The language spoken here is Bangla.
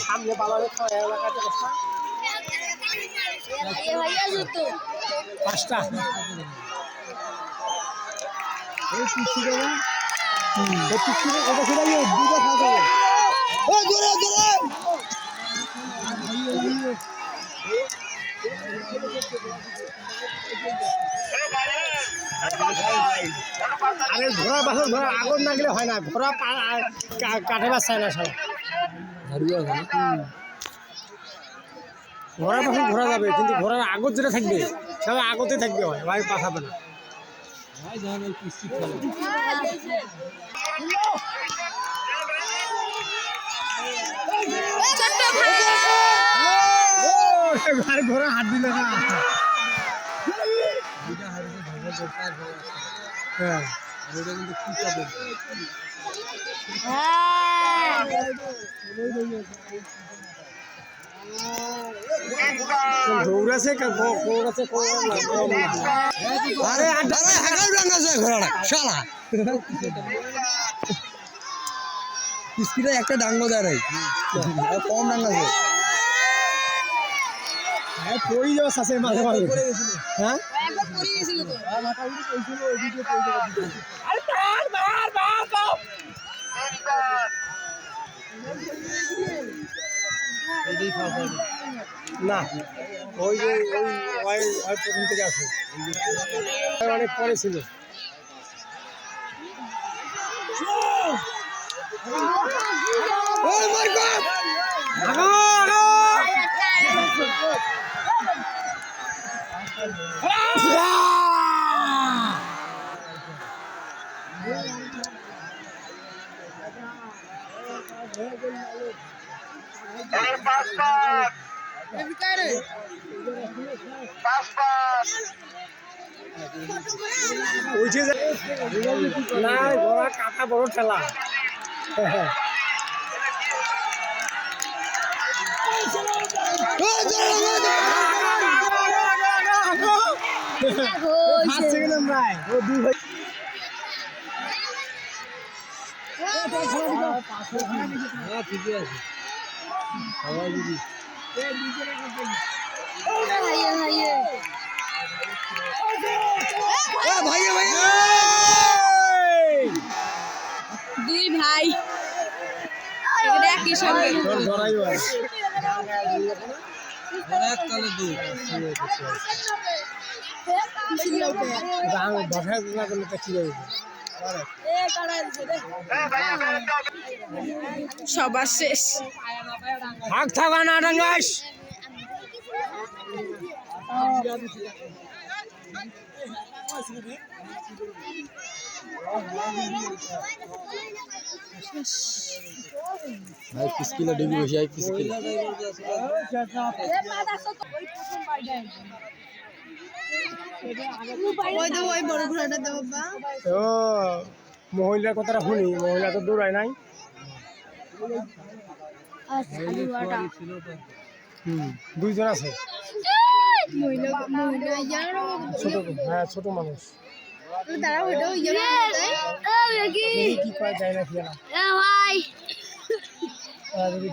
সামনে বাবার এলাকাতে পাঁচটা আরে ঘোড়া বাসন ঘোড়া আগুন না গেলে হয় না ঘোড়া কাঠে বাচ্চায় না সব ঘোড়া বাসন ঘোরা যাবে কিন্তু ঘোড়ার আগত যেটা থাকবে সেটা আগতে থাকবে হয় ভাই পাঠাবে না ঘোড়া হাত দিল না হ্যাঁ দৌড়াছে আরে ঘোড়াটা শালা স্পিডে একটা ডাঙ্গো দাঁড়াই কম ডাঙ্গাছে পড়ে যাওয়া আছে মাঝে মাঝে হ্যাঁ না ওই যে ওই প্রথম থেকে আছে অনেক পরে ছিল না ঘোড়া কাটা বড় ঠেলা ঠিকই আছে দুই ভাই একই সঙ্গে সবার শেষ থাক থাকা না ডাঙ্গাস ভাই পিসকিলা ডুবি বসে আই পিসকিলা মহিলার কথাটা শুনি মহিলা তো দৌড়ায় নাই দুইজন আছে ছোট হ্যাঁ ছোট মানুষ কি করা যায় না খেলা যদি